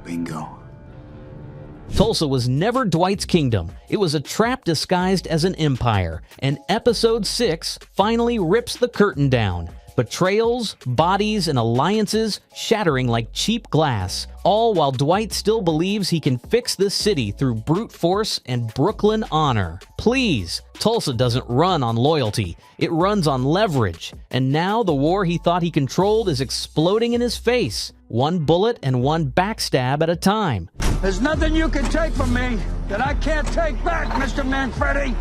Bingo. Tulsa was never Dwight's kingdom. It was a trap disguised as an empire, and Episode 6 finally rips the curtain down. Betrayals, bodies, and alliances shattering like cheap glass, all while Dwight still believes he can fix this city through brute force and Brooklyn honor. Please, Tulsa doesn't run on loyalty, it runs on leverage, and now the war he thought he controlled is exploding in his face, one bullet and one backstab at a time. There's nothing you can take from me that I can't take back, Mr. Manfredi.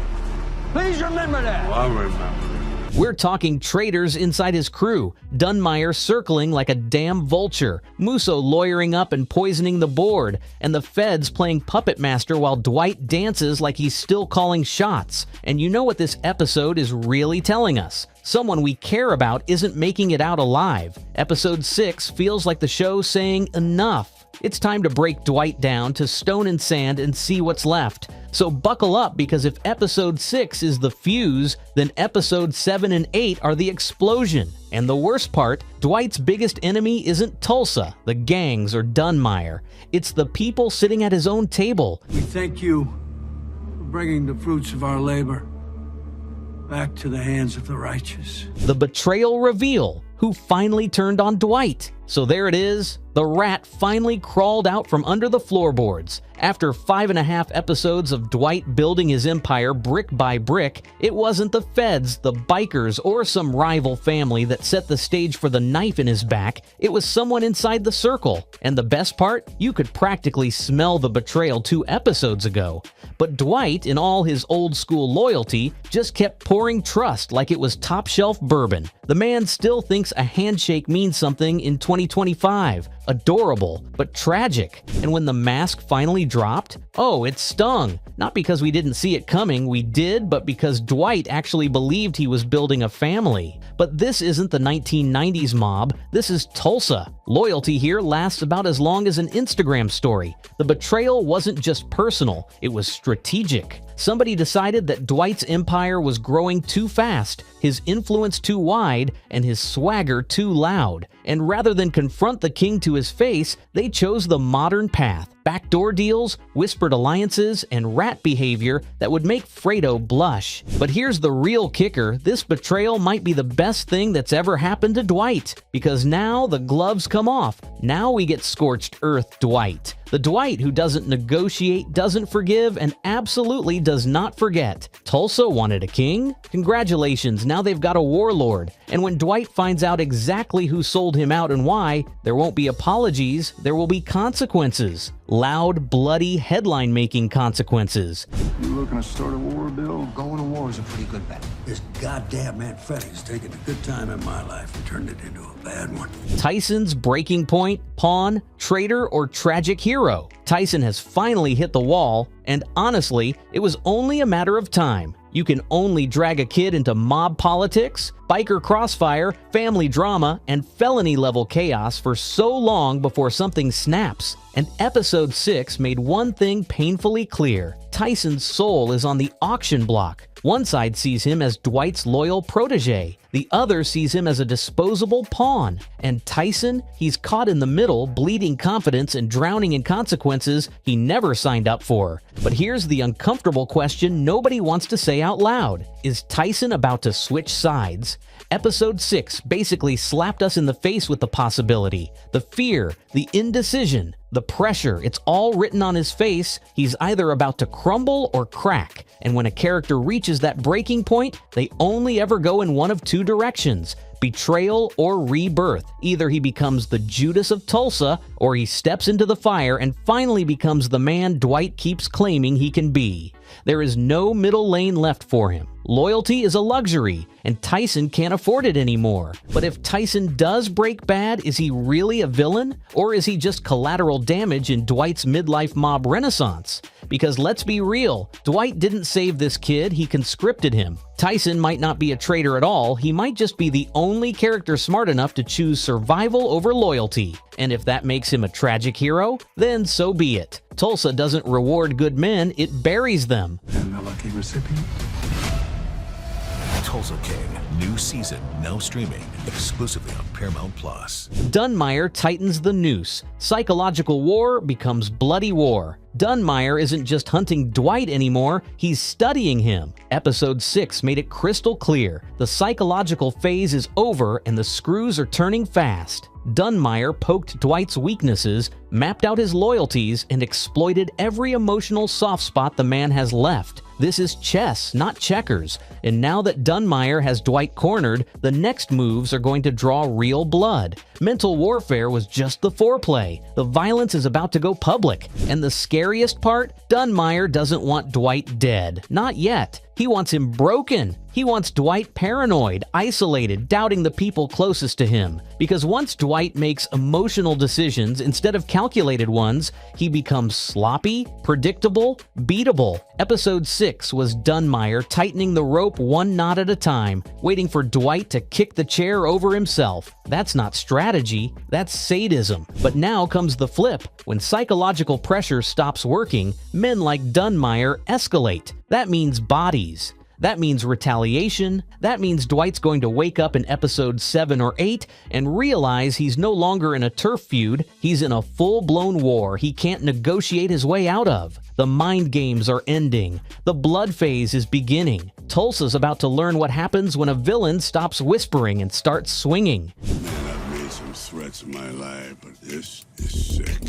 Please remember that. Well, I remember. We're talking traitors inside his crew, Dunmire circling like a damn vulture, Muso lawyering up and poisoning the board, and the feds playing puppet master while Dwight dances like he's still calling shots. And you know what this episode is really telling us? Someone we care about isn't making it out alive. Episode 6 feels like the show saying enough. It's time to break Dwight down to stone and sand and see what's left. So buckle up, because if Episode 6 is the fuse, then Episodes 7 and 8 are the explosion. And the worst part, Dwight's biggest enemy isn't Tulsa, the gangs, or Dunmire. It's the people sitting at his own table. We thank you for bringing the fruits of our labor back to the hands of the righteous. The betrayal reveal. Who finally turned on Dwight? So there it is. The rat finally crawled out from under the floorboards. After 5.5 episodes of Dwight building his empire brick by brick, it wasn't the feds, the bikers, or some rival family that set the stage for the knife in his back. It was someone inside the circle. And the best part? You could practically smell the betrayal 2 episodes ago. But Dwight, in all his old-school loyalty, just kept pouring trust like it was top-shelf bourbon. The man still thinks a handshake means something in 2025. Adorable, but tragic. And when the mask finally dropped, oh, it stung. Not because we didn't see it coming, we did, but because Dwight actually believed he was building a family. But this isn't the 1990s mob, this is Tulsa. Loyalty here lasts about as long as an Instagram story. The betrayal wasn't just personal, it was strategic. Somebody decided that Dwight's empire was growing too fast, his influence too wide, and his swagger too loud. And rather than confront the king to his face, they chose the modern path. Backdoor deals, whispered alliances, and rat behavior that would make Fredo blush. But here's the real kicker, this betrayal might be the best thing that's ever happened to Dwight. Because now the gloves come off. Now we get scorched earth Dwight. The Dwight who doesn't negotiate, doesn't forgive, and absolutely does not forget. Tulsa wanted a king? Congratulations, now they've got a warlord. And when Dwight finds out exactly who sold him out and why, there won't be apologies, there will be consequences. Loud, bloody, headline-making consequences. You looking to start a war, Bill? Going to war is a pretty good bet. This goddamn Manfredi's taken a good time in my life and turned it into a bad one. Tyson's breaking point, pawn, traitor, or tragic hero. Tyson has finally hit the wall, and honestly, it was only a matter of time. You can only drag a kid into mob politics, biker crossfire, family drama, and felony-level chaos for so long before something snaps. And Episode 6 made one thing painfully clear. Tyson's soul is on the auction block. One side sees him as Dwight's loyal protege. The other sees him as a disposable pawn. And Tyson, he's caught in the middle, bleeding confidence and drowning in consequences he never signed up for. But here's the uncomfortable question nobody wants to say out loud. Is Tyson about to switch sides? Episode 6 basically slapped us in the face with the possibility, the fear, the indecision, the pressure. It's all written on his face. He's either about to crumble or crack. And when a character reaches that breaking point, they only ever go in one of two directions: betrayal or rebirth. Either he becomes the Judas of Tulsa, or he steps into the fire and finally becomes the man Dwight keeps claiming he can be. There is no middle lane left for him. Loyalty is a luxury, and Tyson can't afford it anymore. But if Tyson does break bad, is he really a villain? Or is he just collateral damage in Dwight's midlife mob renaissance? Because let's be real, Dwight didn't save this kid, he conscripted him. Tyson might not be a traitor at all, he might just be the only character smart enough to choose survival over loyalty. And if that makes him a tragic hero, then so be it. Tulsa doesn't reward good men, it buries them. And the lucky recipient? Tulsa King. New season now streaming exclusively on Paramount Plus. Dunmire tightens the noose. Psychological war becomes bloody war. Dunmire isn't just hunting Dwight anymore, he's studying him. Episode 6 made it crystal clear. The psychological phase is over and the screws are turning fast. Dunmire poked Dwight's weaknesses, mapped out his loyalties, and exploited every emotional soft spot the man has left. This is chess, not checkers. And now that Dunmire has Dwight cornered, the next moves are going to draw real blood. Mental warfare was just the foreplay. The violence is about to go public. And the scariest part? Dunmire doesn't want Dwight dead. Not yet. He wants him broken. He wants Dwight paranoid, isolated, doubting the people closest to him. Because once Dwight makes emotional decisions instead of calculated ones, he becomes sloppy, predictable, beatable. Episode 6 was Dunmire tightening the rope one knot at a time, waiting for Dwight to kick the chair over himself. That's not strategy, that's sadism. But now comes the flip. When psychological pressure stops working, men like Dunmire escalate. That means bodies. That means retaliation. That means Dwight's going to wake up in episode 7 or 8 and realize he's no longer in a turf feud, he's in a full-blown war he can't negotiate his way out of. The mind games are ending. The blood phase is beginning. Tulsa's about to learn what happens when a villain stops whispering and starts swinging. Man, I've made some threats in my life, but this is sick.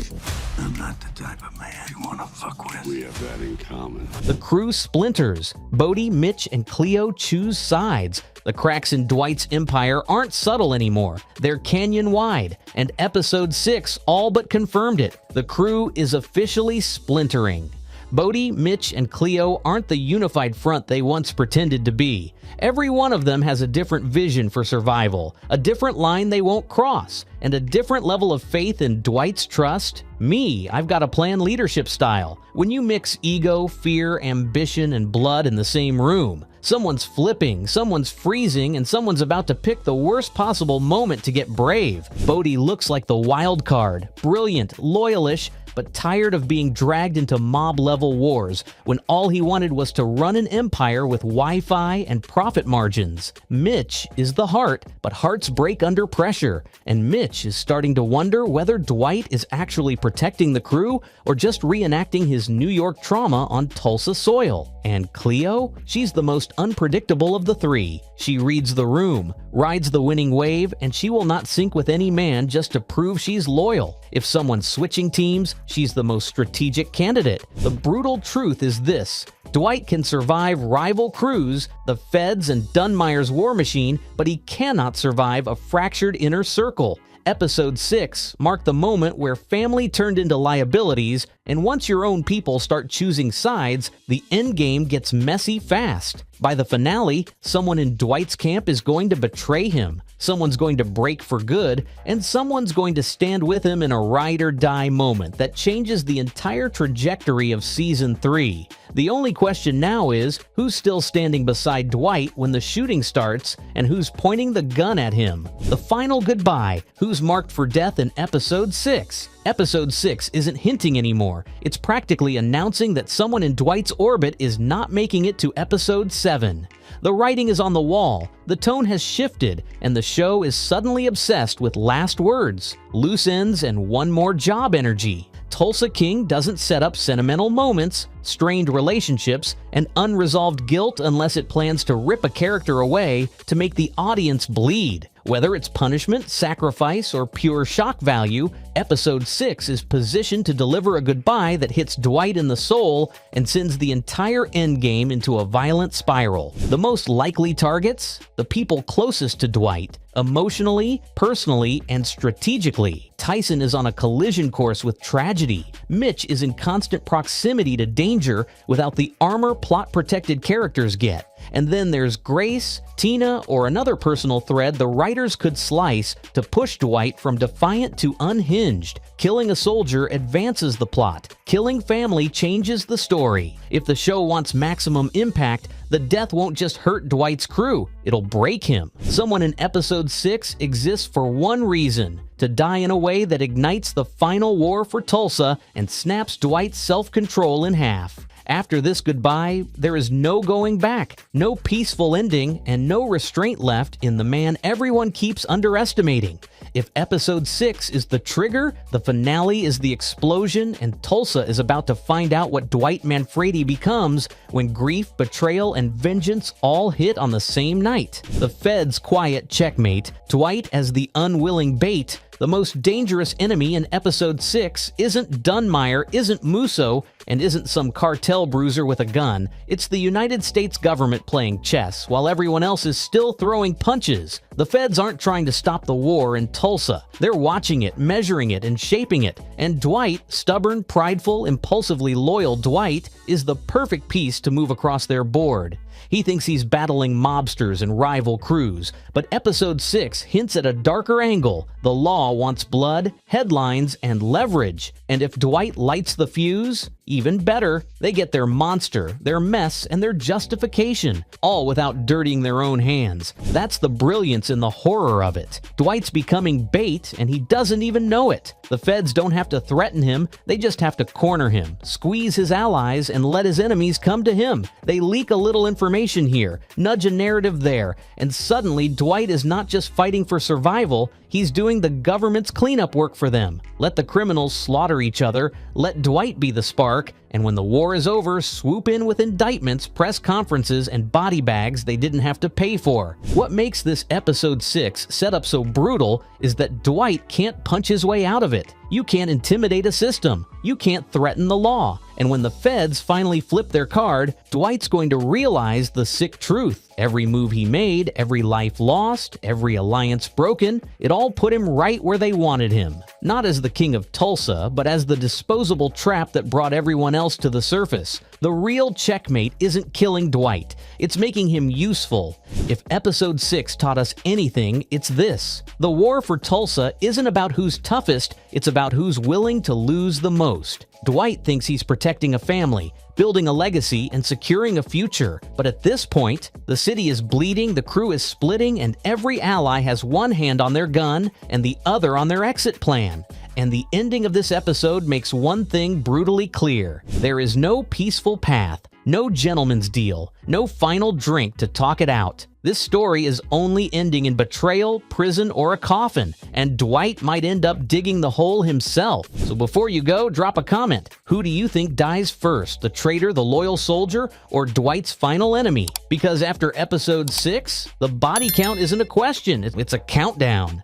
I'm not the type of man you want to fuck with. We have that in common. The crew splinters. Bodhi, Mitch, and Cleo choose sides. The cracks in Dwight's empire aren't subtle anymore. They're canyon-wide. And episode 6 all but confirmed it. The crew is officially splintering. Bodhi, Mitch, and Cleo aren't the unified front they once pretended to be. Every one of them has a different vision for survival, a different line they won't cross, and a different level of faith in Dwight's trust. I've got a plan leadership style. When you mix ego, fear, ambition, and blood in the same room, someone's flipping, someone's freezing, and someone's about to pick the worst possible moment to get brave. Bodhi looks like the wild card, brilliant, loyalish, but tired of being dragged into mob-level wars when all he wanted was to run an empire with Wi-Fi and profit margins. Mitch is the heart, but hearts break under pressure, and Mitch is starting to wonder whether Dwight is actually protecting the crew or just reenacting his New York trauma on Tulsa soil. And Cleo? She's the most unpredictable of the three. She reads the room, rides the winning wave, and she will not sink with any man just to prove she's loyal. If someone's switching teams, she's the most strategic candidate. The brutal truth is this: Dwight can survive rival crews, the feds, and Dunmire's war machine, but he cannot survive a fractured inner circle. Episode 6 marked the moment where family turned into liabilities, and once your own people start choosing sides, the endgame gets messy fast. By the finale, someone in Dwight's camp is going to betray him, someone's going to break for good, and someone's going to stand with him in a ride or die moment that changes the entire trajectory of Season 3. The only question now is, who's still standing beside Dwight when the shooting starts, and who's pointing the gun at him? The final goodbye, who's marked for death in Episode 6? Episode 6 isn't hinting anymore. It's practically announcing that someone in Dwight's orbit is not making it to Episode 7. The writing is on the wall, the tone has shifted, and the show is suddenly obsessed with last words, loose ends, and one more job energy. Tulsa King doesn't set up sentimental moments, strained relationships, and unresolved guilt unless it plans to rip a character away to make the audience bleed. Whether it's punishment, sacrifice, or pure shock value, Episode 6 is positioned to deliver a goodbye that hits Dwight in the soul and sends the entire endgame into a violent spiral. The most likely targets? The people closest to Dwight. Emotionally, personally, and strategically, Tyson is on a collision course with tragedy. Mitch is in constant proximity to danger without the armor plot-protected characters get. And then there's Grace, Tina, or another personal thread the writers could slice to push Dwight from defiant to unhinged. Killing a soldier advances the plot. Killing family changes the story. If the show wants maximum impact, the death won't just hurt Dwight's crew, it'll break him. Someone in Episode 6 exists for one reason: to die in a way that ignites the final war for Tulsa and snaps Dwight's self-control in half. After this goodbye, there is no going back, no peaceful ending, and no restraint left in the man everyone keeps underestimating. If episode 6 is the trigger, the finale is the explosion, and Tulsa is about to find out what Dwight Manfredi becomes when grief, betrayal, and vengeance all hit on the same night. The Fed's quiet checkmate, Dwight as the unwilling bait. The most dangerous enemy in episode 6 isn't Dunmire, isn't Muso, and isn't some cartel bruiser with a gun. It's the United States government playing chess, while everyone else is still throwing punches. The feds aren't trying to stop the war in Tulsa. They're watching it, measuring it, and shaping it. And Dwight, stubborn, prideful, impulsively loyal Dwight, is the perfect piece to move across their board. He thinks he's battling mobsters and rival crews, but episode 6 hints at a darker angle. The law wants blood, headlines, and leverage. And if Dwight lights the fuse, even better, they get their monster, their mess, and their justification, all without dirtying their own hands. That's the brilliance in the horror of it. Dwight's becoming bait, and he doesn't even know it. The feds don't have to threaten him, they just have to corner him, squeeze his allies, and let his enemies come to him. They leak a little information here, nudge a narrative there, and suddenly Dwight is not just fighting for survival, he's doing the government's cleanup work for them. Let the criminals slaughter each other, let Dwight be the spark, and when the war is over, swoop in with indictments, press conferences, and body bags they didn't have to pay for. What makes this episode 6 setup so brutal is that Dwight can't punch his way out of it. You can't intimidate a system. You can't threaten the law. And when the feds finally flip their card, Dwight's going to realize the sick truth. Every move he made, every life lost, every alliance broken, it all put him right where they wanted him. Not as the king of Tulsa, but as the disposable trap that brought everyone else to the surface. The real checkmate isn't killing Dwight, it's making him useful. If episode 6 taught us anything, it's this. The war for Tulsa isn't about who's toughest, it's about who's willing to lose the most. Dwight thinks he's protecting a family, building a legacy, and securing a future. But at this point, the city is bleeding, the crew is splitting, and every ally has one hand on their gun and the other on their exit plan. And the ending of this episode makes one thing brutally clear. There is no peaceful path, no gentleman's deal, no final drink to talk it out. This story is only ending in betrayal, prison, or a coffin, and Dwight might end up digging the hole himself. So before you go, drop a comment. Who do you think dies first, the traitor, the loyal soldier, or Dwight's final enemy? Because after episode 6, the body count isn't a question, it's a countdown.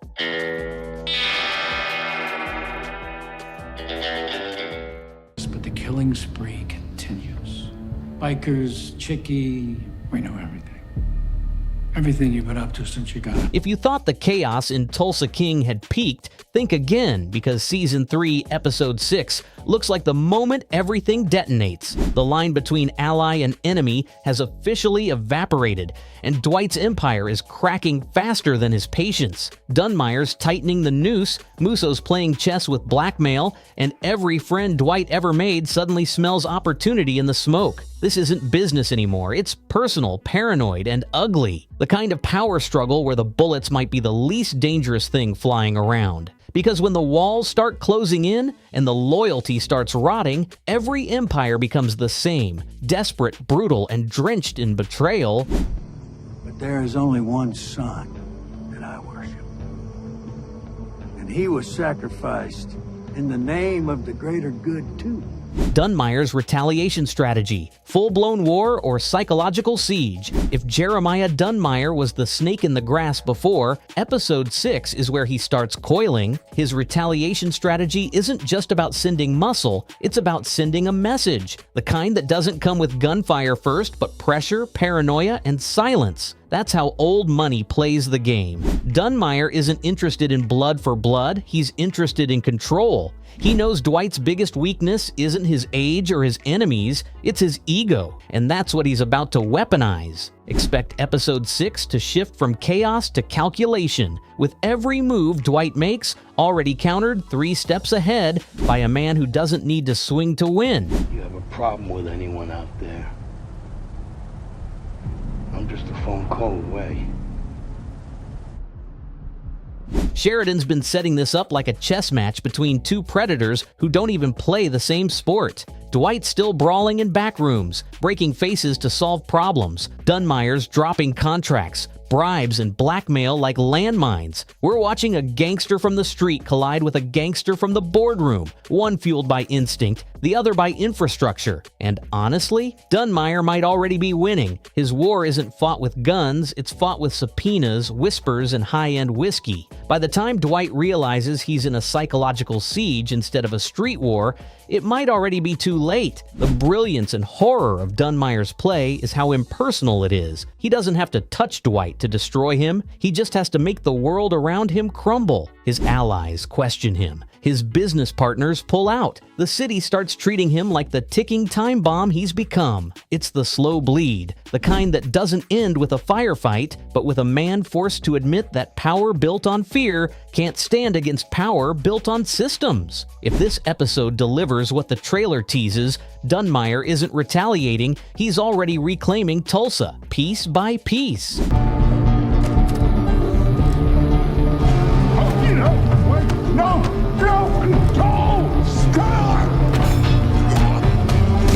But the killing spree continues. Bikers, Chicky, we know everything. Everything you've been up to since you got it. If you thought the chaos in Tulsa King had peaked, think again, because Season 3, Episode 6 looks like the moment everything detonates. The line between ally and enemy has officially evaporated, and Dwight's empire is cracking faster than his patience. Dunmire's tightening the noose, Muso's playing chess with blackmail, and every friend Dwight ever made suddenly smells opportunity in the smoke. This isn't business anymore, it's personal, paranoid, and ugly. The kind of power struggle where the bullets might be the least dangerous thing flying around. Because when the walls start closing in and the loyalty starts rotting, every empire becomes the same, desperate, brutal, and drenched in betrayal. But there is only one son that I worship. And he was sacrificed in the name of the greater good too. Dunmire's retaliation strategy, full-blown war or psychological siege. If Jeremiah Dunmire was the snake in the grass before, episode 6 is where he starts coiling. His retaliation strategy isn't just about sending muscle, it's about sending a message. The kind that doesn't come with gunfire first, but pressure, paranoia, and silence. That's how old money plays the game. Dunmire isn't interested in blood for blood, he's interested in control. He knows Dwight's biggest weakness isn't his age or his enemies, it's his ego, and that's what he's about to weaponize. Expect episode 6 to shift from chaos to calculation, with every move Dwight makes already countered 3 steps ahead by a man who doesn't need to swing to win. You have a problem with anyone out there? I'm just a phone call away. Sheridan's been setting this up like a chess match between two predators who don't even play the same sport. Dwight's still brawling in back rooms, breaking faces to solve problems. Dunmire's dropping contracts, bribes, and blackmail like landmines. We're watching a gangster from the street collide with a gangster from the boardroom, one fueled by instinct, the other by infrastructure. And honestly, Dunmire might already be winning. His war isn't fought with guns, it's fought with subpoenas, whispers, and high-end whiskey. By the time Dwight realizes he's in a psychological siege instead of a street war, it might already be too late. The brilliance and horror of Dunmire's play is how impersonal it is. He doesn't have to touch Dwight to destroy him, he just has to make the world around him crumble. His allies question him. His business partners pull out. The city starts treating him like the ticking time bomb he's become. It's the slow bleed, the kind that doesn't end with a firefight, but with a man forced to admit that power built on fear can't stand against power built on systems. If this episode delivers what the trailer teases, Dunmire isn't retaliating, he's already reclaiming Tulsa, piece by piece.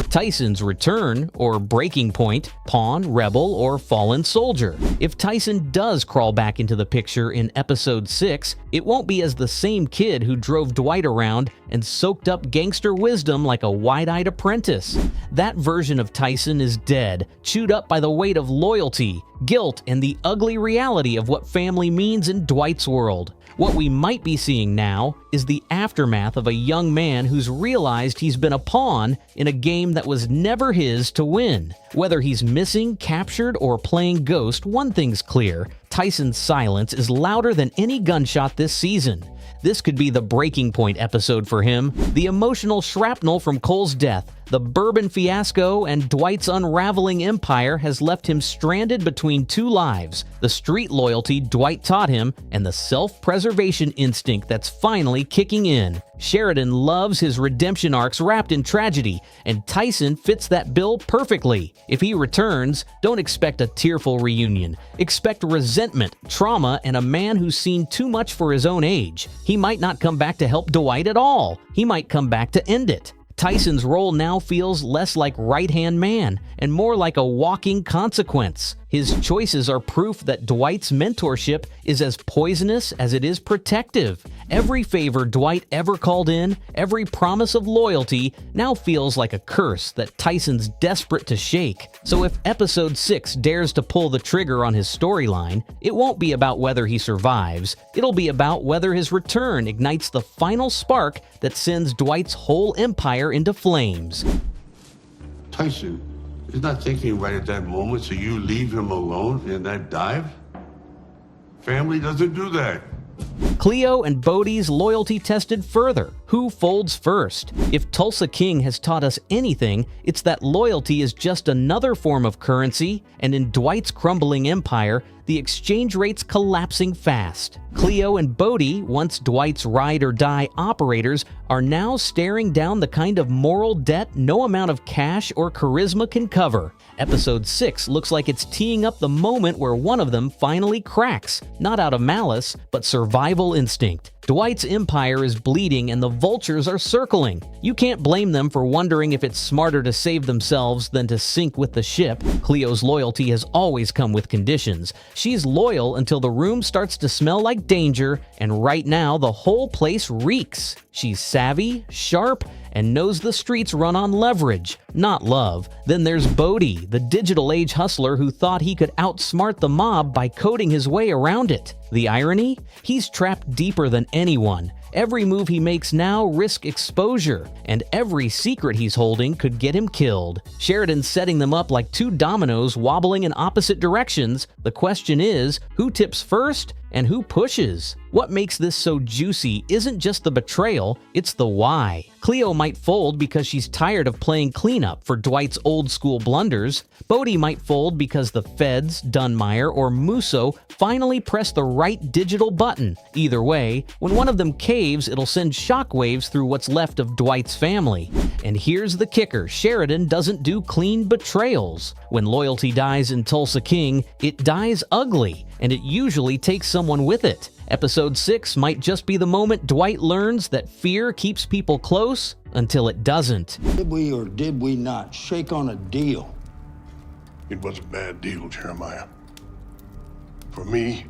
Tyson's return, or breaking point, pawn, rebel, or fallen soldier. If Tyson does crawl back into the picture in episode 6, it won't be as the same kid who drove Dwight around and soaked up gangster wisdom like a wide-eyed apprentice. That version of Tyson is dead, chewed up by the weight of loyalty, guilt, and the ugly reality of what family means in Dwight's world. What we might be seeing now is the aftermath of a young man who's realized he's been a pawn in a game that was never his to win. Whether he's missing, captured, or playing ghost, one thing's clear: Tyson's silence is louder than any gunshot this season. This could be the breaking point episode for him, the emotional shrapnel from Cole's death. The Bourbon fiasco and Dwight's unraveling empire has left him stranded between two lives: the street loyalty Dwight taught him and the self-preservation instinct that's finally kicking in. Sheridan loves his redemption arcs wrapped in tragedy, and Tyson fits that bill perfectly. If he returns, don't expect a tearful reunion. Expect resentment, trauma, and a man who's seen too much for his own age. He might not come back to help Dwight at all. He might come back to end it. Tyson's role now feels less like right-hand man and more like a walking consequence. His choices are proof that Dwight's mentorship is as poisonous as it is protective. Every favor Dwight ever called in, every promise of loyalty, now feels like a curse that Tyson's desperate to shake. So if episode 6 dares to pull the trigger on his storyline, it won't be about whether he survives. It'll be about whether his return ignites the final spark that sends Dwight's whole empire into flames. Tyson is not thinking right at that moment, so you leave him alone in that dive? Family doesn't do that. Cleo and Bodhi's loyalty tested further. Who folds first? If Tulsa King has taught us anything, it's that loyalty is just another form of currency, and in Dwight's crumbling empire, the exchange rate's collapsing fast. Cleo and Bodhi, once Dwight's ride-or-die operators, are now staring down the kind of moral debt no amount of cash or charisma can cover. Episode 6 looks like it's teeing up the moment where one of them finally cracks, not out of malice, but survival instinct. Dwight's empire is bleeding and the vultures are circling. You can't blame them for wondering if it's smarter to save themselves than to sink with the ship. Cleo's loyalty has always come with conditions. She's loyal until the room starts to smell like danger, and right now the whole place reeks. She's savvy, sharp, and knows the streets run on leverage, not love. Then there's Bodhi, the digital age hustler who thought he could outsmart the mob by coding his way around it. The irony? He's trapped deeper than anyone. Every move he makes now risks exposure, and every secret he's holding could get him killed. Sheridan's setting them up like two dominoes wobbling in opposite directions. The question is, who tips first and who pushes? What makes this so juicy isn't just the betrayal, it's the why. Cleo might fold because she's tired of playing cleanup for Dwight's old-school blunders. Bodhi might fold because the feds, Dunmire, or Muso finally press the right digital button. Either way, when one of them caves, it'll send shockwaves through what's left of Dwight's family. And here's the kicker: Sheridan doesn't do clean betrayals. When loyalty dies in Tulsa King, it dies ugly. and it usually takes someone with it. Episode 6 might just be the moment Dwight learns that fear keeps people close until it doesn't. Did we or did we not shake on a deal? It was a bad deal, Jeremiah. For me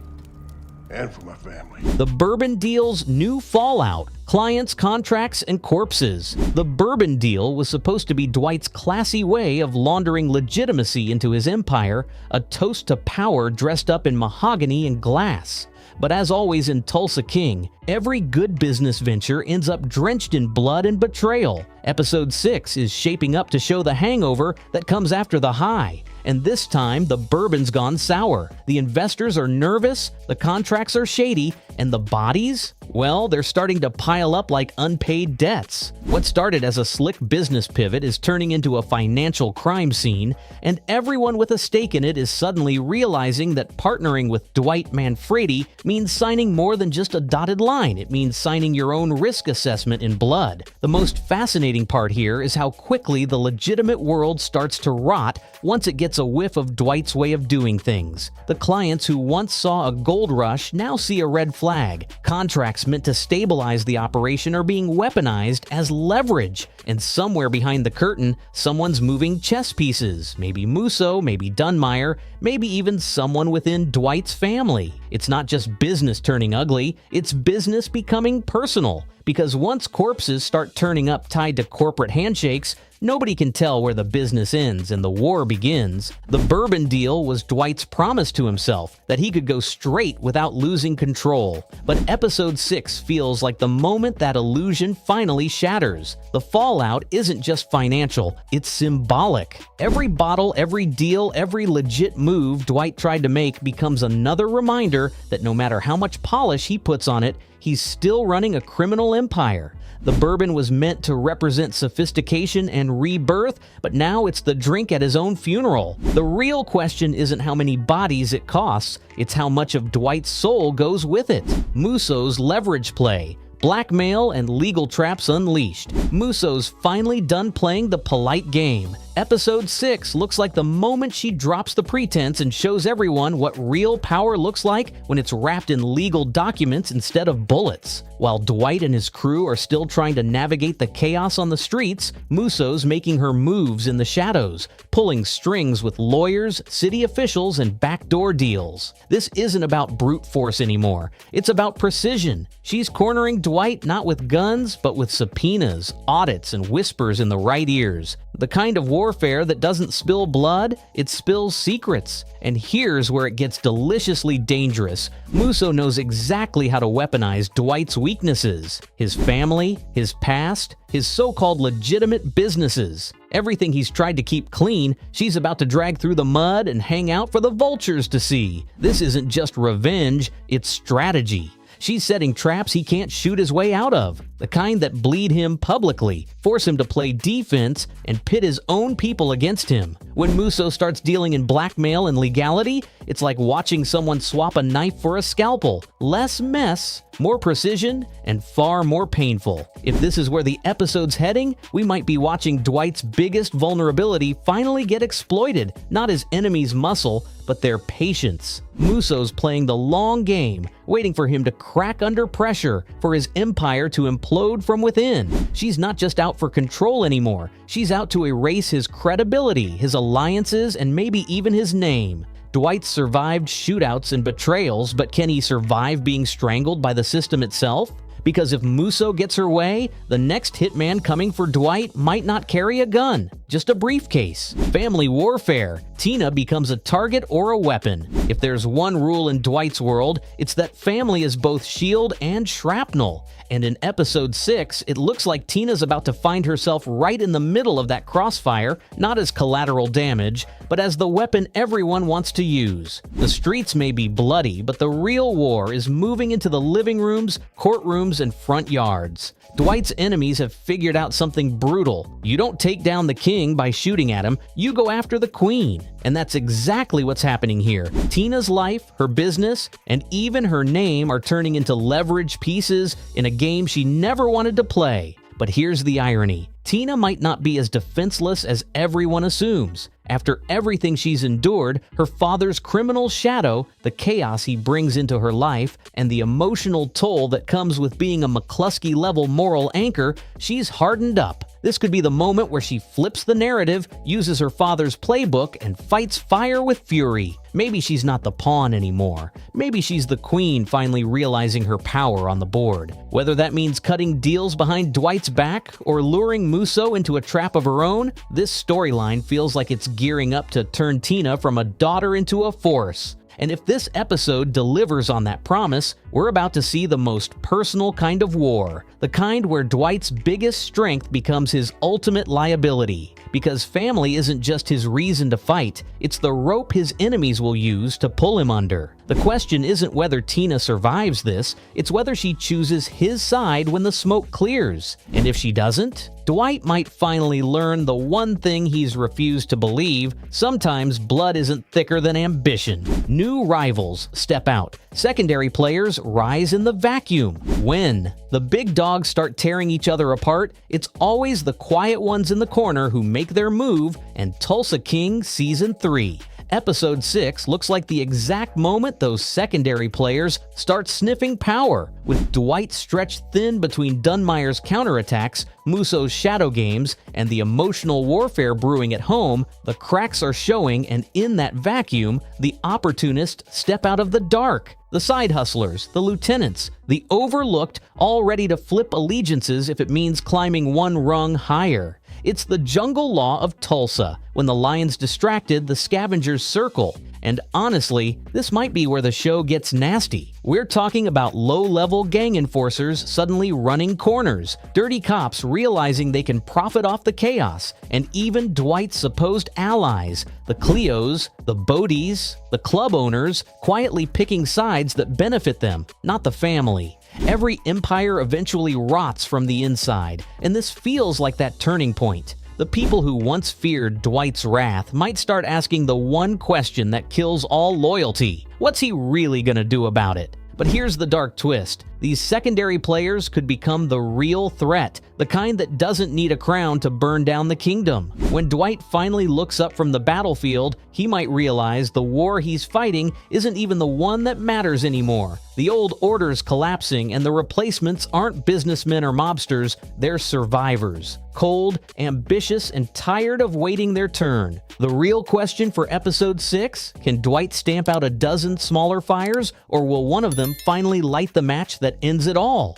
and for my family. The Bourbon deal's new fallout: clients, contracts, and corpses. The Bourbon deal was supposed to be Dwight's classy way of laundering legitimacy into his empire, a toast to power dressed up in mahogany and glass. But as always in Tulsa King, every good business venture ends up drenched in blood and betrayal. Episode 6 is shaping up to show the hangover that comes after the high. And this time, the bourbon's gone sour. The investors are nervous, the contracts are shady, and the bodies? Well, they're starting to pile up like unpaid debts. What started as a slick business pivot is turning into a financial crime scene, and everyone with a stake in it is suddenly realizing that partnering with Dwight Manfredi means signing more than just a dotted line. It means signing your own risk assessment in blood. The most fascinating part here is how quickly the legitimate world starts to rot once it gets a whiff of Dwight's way of doing things. The clients who once saw a gold rush now see a red flag. Contracts meant to stabilize the operation are being weaponized as leverage. And somewhere behind the curtain, someone's moving chess pieces. Maybe Muso, maybe Dunmire, maybe even someone within Dwight's family. It's not just business turning ugly, it's business becoming personal. Because once corpses start turning up tied to corporate handshakes, nobody can tell where the business ends and the war begins. The Bourbon deal was Dwight's promise to himself that he could go straight without losing control. But episode 6 feels like the moment that illusion finally shatters. The fallout isn't just financial, it's symbolic. Every bottle, every deal, every legit move Dwight tried to make becomes another reminder that no matter how much polish he puts on it, he's still running a criminal empire. The Bourbon was meant to represent sophistication and rebirth, but now it's the drink at his own funeral. The real question isn't how many bodies it costs, it's how much of Dwight's soul goes with it. Muso's leverage play. Blackmail and legal traps unleashed. Muso's finally done playing the polite game. Episode 6 looks like the moment she drops the pretense and shows everyone what real power looks like when it's wrapped in legal documents instead of bullets. While Dwight and his crew are still trying to navigate the chaos on the streets, Muso's making her moves in the shadows, pulling strings with lawyers, city officials, and backdoor deals. This isn't about brute force anymore. It's about precision. She's cornering Dwight not with guns, but with subpoenas, audits, and whispers in the right ears. The kind of warfare that doesn't spill blood, it spills secrets. And here's where it gets deliciously dangerous. Muso knows exactly how to weaponize Dwight's weaknesses. His family, his past, his so-called legitimate businesses. Everything he's tried to keep clean, she's about to drag through the mud and hang out for the vultures to see. This isn't just revenge, it's strategy. She's setting traps he can't shoot his way out of, the kind that bleed him publicly, force him to play defense, and pit his own people against him. When Muso starts dealing in blackmail and legality, it's like watching someone swap a knife for a scalpel. Less mess, more precision, and far more painful. If this is where the episode's heading, we might be watching Dwight's biggest vulnerability finally get exploited, not his enemy's muscle, but their patience. Muso's playing the long game, waiting for him to crack under pressure, for his empire to implode from within. She's not just out for control anymore, she's out to erase his credibility, his alliances, and maybe even his name. Dwight survived shootouts and betrayals, but can he survive being strangled by the system itself? Because if Muso gets her way, the next hitman coming for Dwight might not carry a gun, just a briefcase. Family warfare. Tina becomes a target or a weapon. If there's one rule in Dwight's world, it's that family is both shield and shrapnel. And in episode 6, it looks like Tina's about to find herself right in the middle of that crossfire, not as collateral damage, but as the weapon everyone wants to use. The streets may be bloody, but the real war is moving into the living rooms, courtrooms, and front yards. Dwight's enemies have figured out something brutal. You don't take down the king by shooting at him, you go after the queen. And that's exactly what's happening here. Tina's life, her business, and even her name are turning into leverage pieces in a game she never wanted to play. But here's the irony. Tina might not be as defenseless as everyone assumes. After everything she's endured, her father's criminal shadow, the chaos he brings into her life, and the emotional toll that comes with being a McCluskey-level moral anchor, she's hardened up. This could be the moment where she flips the narrative, uses her father's playbook, and fights fire with fury. Maybe she's not the pawn anymore. Maybe she's the queen finally realizing her power on the board. Whether that means cutting deals behind Dwight's back or luring Muso into a trap of her own, this storyline feels like it's gearing up to turn Tina from a daughter into a force. And if this episode delivers on that promise, we're about to see the most personal kind of war. The kind where Dwight's biggest strength becomes his ultimate liability. Because family isn't just his reason to fight, it's the rope his enemies will use to pull him under. The question isn't whether Tina survives this, it's whether she chooses his side when the smoke clears. And if she doesn't, Dwight might finally learn the one thing he's refused to believe: sometimes blood isn't thicker than ambition. New rivals step out. Secondary players rise in the vacuum. When the big dogs start tearing each other apart, it's always the quiet ones in the corner who make their move, and Tulsa King Season 3. Episode 6 looks like the exact moment those secondary players start sniffing power. With Dwight stretched thin between Dunmire's counterattacks, Muso's shadow games, and the emotional warfare brewing at home, the cracks are showing, and in that vacuum, the opportunists step out of the dark. The side hustlers, the lieutenants, the overlooked, all ready to flip allegiances if it means climbing one rung higher. It's the jungle law of Tulsa. When the lion's distracted, the scavengers circle. And honestly, this might be where the show gets nasty. We're talking about low-level gang enforcers suddenly running corners, dirty cops realizing they can profit off the chaos, and even Dwight's supposed allies, the Cleos, the Bodhis, the club owners, quietly picking sides that benefit them, not the family. Every empire eventually rots from the inside, and this feels like that turning point. The people who once feared Dwight's wrath might start asking the one question that kills all loyalty: what's he really gonna do about it? But here's the dark twist. These secondary players could become the real threat, the kind that doesn't need a crown to burn down the kingdom. When Dwight finally looks up from the battlefield, he might realize the war he's fighting isn't even the one that matters anymore. The old order's collapsing, and the replacements aren't businessmen or mobsters, they're survivors. Cold, ambitious, and tired of waiting their turn. The real question for Episode 6? Can Dwight stamp out a dozen smaller fires, or will one of them finally light the match that ends it all?